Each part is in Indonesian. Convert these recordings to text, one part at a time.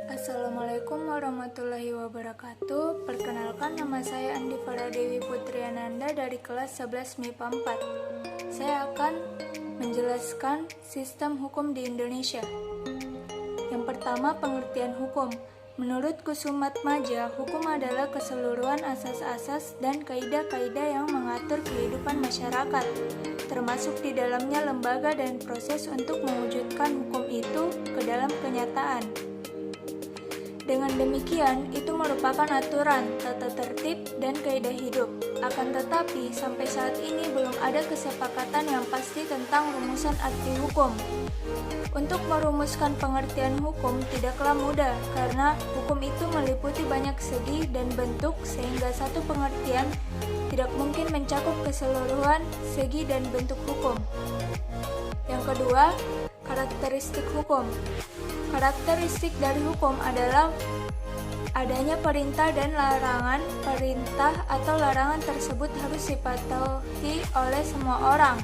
Assalamualaikum warahmatullahi wabarakatuh. Perkenalkan, nama saya Andi Faradewi Putriananda dari kelas 11 MIPA 4. Saya akan menjelaskan sistem hukum di Indonesia. Yang pertama, pengertian hukum. Menurut Kusumatmaja, hukum adalah keseluruhan asas-asas dan kaidah-kaidah yang mengatur kehidupan masyarakat, termasuk di dalamnya lembaga dan proses untuk mewujudkan hukum itu ke dalam kenyataan. Dengan demikian, itu merupakan aturan, tata tertib, dan kaidah hidup. Akan tetapi, sampai saat ini belum ada kesepakatan yang pasti tentang rumusan arti hukum. Untuk merumuskan pengertian hukum tidaklah mudah, karena hukum itu meliputi banyak segi dan bentuk, sehingga satu pengertian tidak mungkin mencakup keseluruhan segi dan bentuk hukum. Yang kedua, karakteristik hukum. Karakteristik dari hukum adalah adanya perintah dan larangan. Perintah atau larangan tersebut harus dipatuhi oleh semua orang.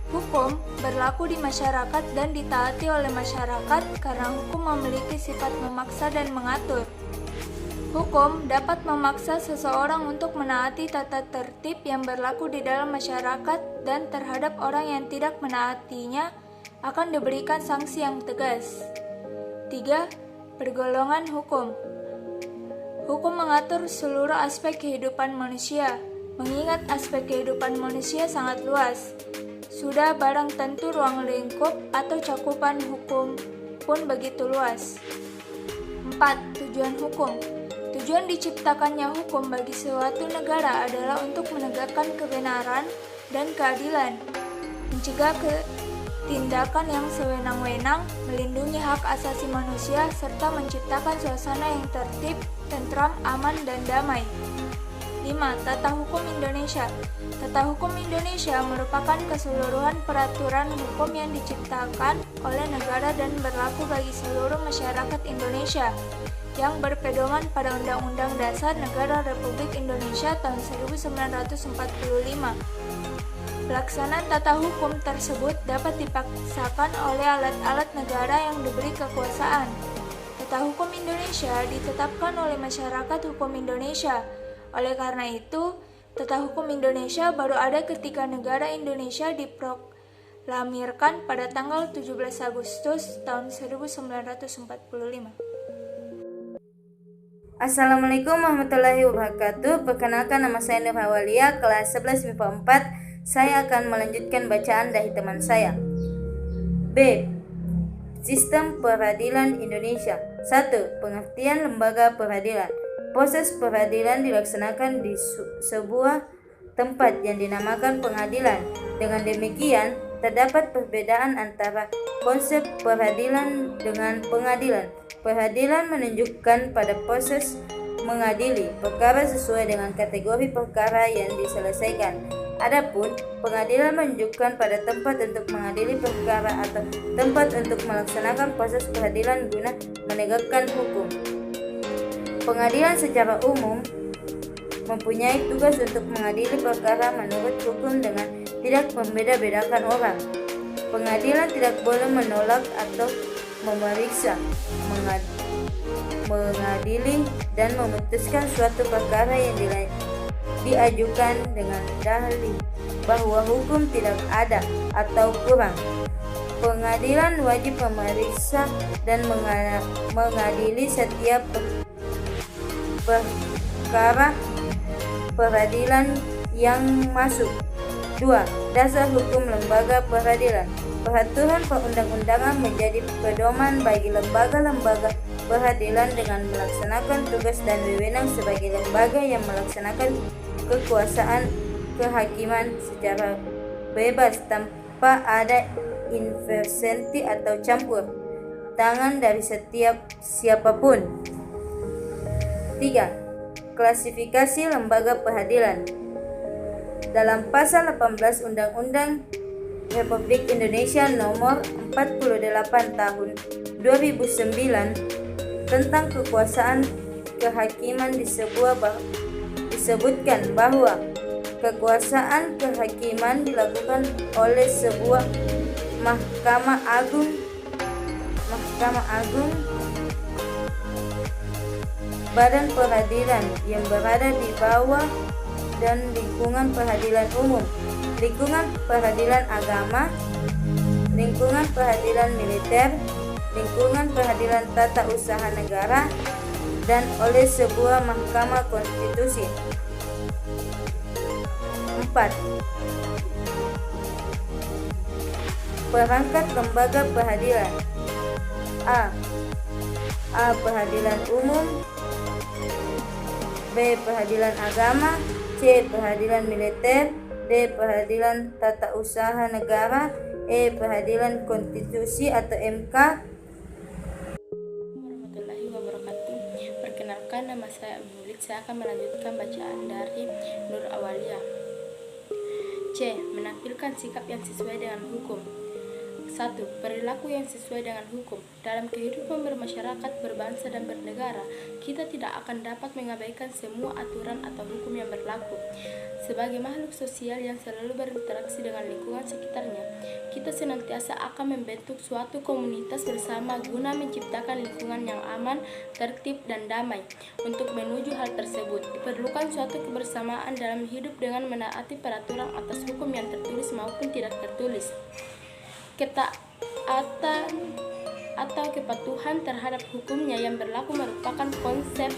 Hukum berlaku di masyarakat dan ditaati oleh masyarakat karena hukum memiliki sifat memaksa dan mengatur. Hukum dapat memaksa seseorang untuk menaati tata tertib yang berlaku di dalam masyarakat, dan terhadap orang yang tidak menaatinya akan diberikan sanksi yang tegas. 3. Pergolongan hukum. Hukum mengatur seluruh aspek kehidupan manusia. Mengingat aspek kehidupan manusia sangat luas, sudah barang tentu ruang lingkup atau cakupan hukum pun begitu luas. 4. Tujuan hukum. Tujuan diciptakannya hukum bagi suatu negara adalah untuk menegakkan kebenaran dan keadilan, mencegah tindakan yang sewenang-wenang, melindungi hak asasi manusia, serta menciptakan suasana yang tertib, tentram, aman, dan damai. 5. Tata hukum Indonesia. Tata hukum Indonesia merupakan keseluruhan peraturan hukum yang diciptakan oleh negara dan berlaku bagi seluruh masyarakat Indonesia, yang berpedoman pada Undang-Undang Dasar Negara Republik Indonesia tahun 1945. Pelaksanaan tata hukum tersebut dapat dipaksakan oleh alat-alat negara yang diberi kekuasaan. Tata hukum Indonesia ditetapkan oleh masyarakat hukum Indonesia. Oleh karena itu, tata hukum Indonesia baru ada ketika negara Indonesia diproklamirkan pada tanggal 17 Agustus tahun 1945. Assalamualaikum warahmatullahi wabarakatuh. Perkenalkan, nama saya Nur Hawalia, kelas 11 MIPA 4. Saya akan melanjutkan bacaan dari teman saya. B. Sistem Peradilan Indonesia. 1. Pengertian lembaga peradilan. Proses peradilan dilaksanakan di sebuah tempat yang dinamakan pengadilan. Dengan demikian, terdapat perbedaan antara konsep peradilan dengan pengadilan. Peradilan menunjukkan pada proses mengadili perkara sesuai dengan kategori perkara yang diselesaikan. Adapun pengadilan menunjukkan pada tempat untuk mengadili perkara atau tempat untuk melaksanakan proses peradilan guna menegakkan hukum. Pengadilan secara umum mempunyai tugas untuk mengadili perkara menurut hukum dengan tidak membeda-bedakan orang. Pengadilan tidak boleh menolak atau memeriksa, mengadili, dan memutuskan suatu perkara yang diajukan dengan dalih bahwa hukum tidak ada atau kurang. Pengadilan wajib memeriksa dan mengadili setiap perkara peradilan yang masuk. 2. Dasar hukum lembaga peradilan. Peraturan perundang-undangan menjadi pedoman bagi lembaga-lembaga peradilan dengan melaksanakan tugas dan wewenang sebagai lembaga yang melaksanakan kekuasaan kehakiman secara bebas tanpa ada intervensi atau campur tangan dari siapapun. 3. Klasifikasi lembaga peradilan. Dalam pasal 18 Undang-Undang Republik Indonesia Nomor 48 Tahun 2009 tentang kekuasaan kehakiman disebutkan bahwa kekuasaan kehakiman dilakukan oleh sebuah Mahkamah Agung badan peradilan yang berada di bawah dan lingkungan peradilan umum, lingkungan peradilan agama, lingkungan peradilan militer, lingkungan peradilan tata usaha negara, dan oleh sebuah mahkamah konstitusi. 4. Perangkat lembaga peradilan. A. Peradilan umum, B. Peradilan agama, C. Peradilan militer, D. Peradilan tata usaha negara, E. Peradilan konstitusi atau MK. Warahmatullahi wabarakatuh. Perkenalkan, nama saya Abulit. Saya akan melanjutkan bacaan dari Nur Awaliyah. C. Menampilkan sikap yang sesuai dengan hukum. 1. Perilaku yang sesuai dengan hukum. Dalam kehidupan bermasyarakat, berbangsa, dan bernegara, kita tidak akan dapat mengabaikan semua aturan atau hukum yang berlaku. Sebagai makhluk sosial yang selalu berinteraksi dengan lingkungan sekitarnya, kita senantiasa akan membentuk suatu komunitas bersama guna menciptakan lingkungan yang aman, tertib, dan damai. Untuk menuju hal tersebut, diperlukan suatu kebersamaan dalam hidup dengan menaati peraturan atas hukum yang tertulis maupun tidak tertulis. Ketaatan atau kepatuhan terhadap hukumnya yang berlaku merupakan konsep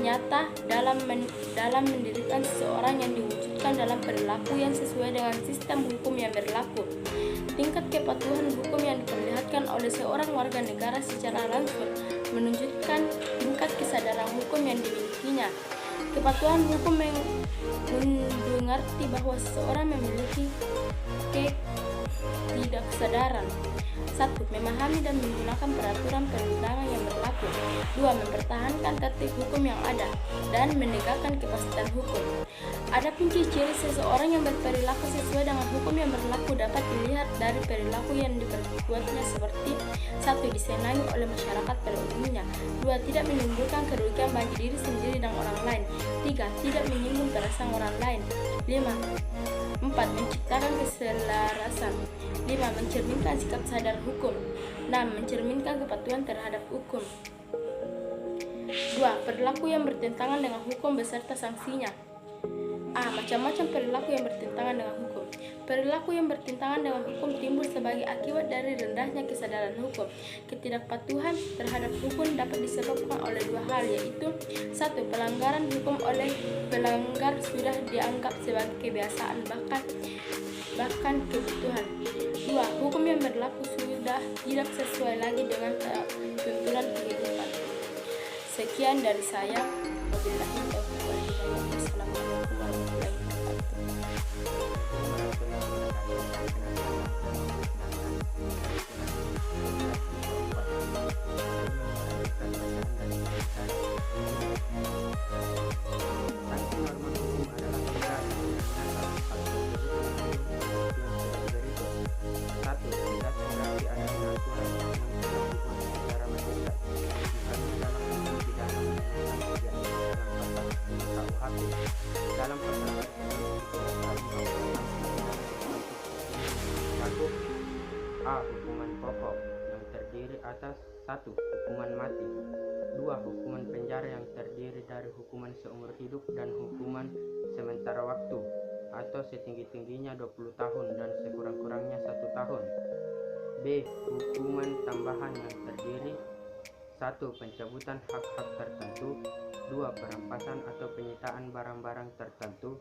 nyata dalam mendirikan seseorang yang diwujudkan dalam perilaku yang sesuai dengan sistem hukum yang berlaku. Tingkat kepatuhan hukum yang diperlihatkan oleh seorang warga negara secara langsung menunjukkan tingkat kesadaran hukum yang dimilikinya. Kepatuhan hukum mengerti bahwa seseorang memiliki tidak kesadaran. 1. Memahami dan menggunakan peraturan perundangan yang berlaku. 2. Mempertahankan tertib hukum yang ada dan menegakkan kepastian hukum. Adapun ciri seseorang yang berperilaku sesuai dengan hukum yang berlaku dapat dilihat dari perilaku yang diperbuatnya seperti 1. Disenangi oleh masyarakat pada umumnya. 2. Tidak menimbulkan kerugian bagi diri sendiri dan orang lain. 3. Tidak menyinggung perasaan orang lain. 4. Menciptakan keselarasan. 5. Mencerminkan sikap sadar hukum. 6. Mencerminkan kepatuhan terhadap hukum. 2. Perilaku yang bertentangan dengan hukum beserta sanksinya. A. Macam-macam perilaku yang bertentangan dengan hukum. Perilaku yang bertentangan dengan hukum timbul sebagai akibat dari rendahnya kesadaran hukum. Ketidakpatuhan terhadap hukum dapat disebabkan oleh dua hal, yaitu 1. Pelanggaran hukum oleh pelanggar sudah dianggap sebagai kebiasaan bahkan kebutuhan. 2. Hukum yang berlaku sudah tidak sesuai lagi dengan tuntunan kehidupan. Sekian dari saya. Wabillahi taufiq wal hidayah. Wassalamualaikum warahmatullahi dalam perkara A. Hukuman pokok yang terdiri atas 1. Hukuman mati, 2. Hukuman penjara yang terdiri dari hukuman seumur hidup dan hukuman sementara waktu atau setinggi-tingginya 20 tahun dan sekurang-kurangnya 1 tahun. B. Hukuman tambahan yang terdiri 1. Pencabutan hak-hak tertentu, 2. Perampasan atau penyitaan barang-barang tertentu.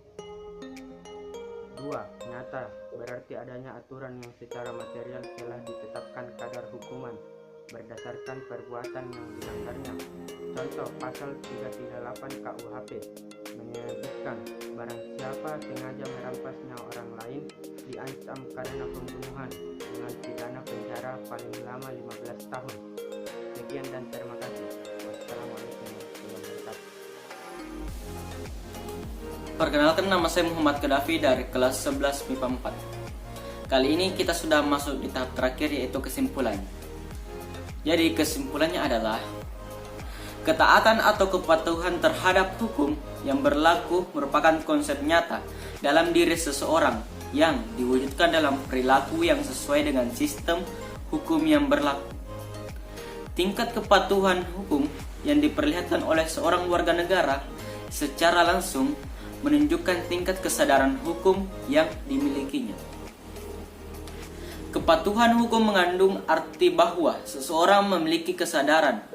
2. Nyata, berarti adanya aturan yang secara material telah ditetapkan kadar hukuman berdasarkan perbuatan yang dilanggarnya. Contoh pasal 338 KUHP menyebutkan barang siapa sengaja merampas nyawa orang lain diancam karena pembunuhan dengan pidana penjara paling lama 15 tahun. Sekian dan terima kasih. Wassalamualaikum warahmatullahi wabarakatuh. Perkenalkan, nama saya Muhammad Gaddafi dari kelas 11 MIPA 4. Kali ini kita sudah masuk di tahap terakhir, yaitu kesimpulan. Jadi kesimpulannya adalah ketaatan atau kepatuhan terhadap hukum yang berlaku merupakan konsep nyata dalam diri seseorang yang diwujudkan dalam perilaku yang sesuai dengan sistem hukum yang berlaku. Tingkat kepatuhan hukum yang diperlihatkan oleh seorang warga negara secara langsung menunjukkan tingkat kesadaran hukum yang dimilikinya. Kepatuhan hukum mengandung arti bahwa seseorang memiliki kesadaran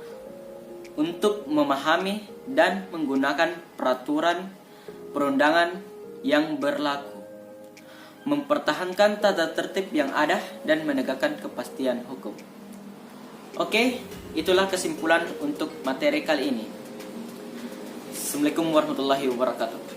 untuk memahami dan menggunakan peraturan perundangan yang berlaku, mempertahankan tata tertib yang ada, dan menegakkan kepastian hukum. Oke, itulah kesimpulan untuk materi kali ini. Assalamualaikum warahmatullahi wabarakatuh.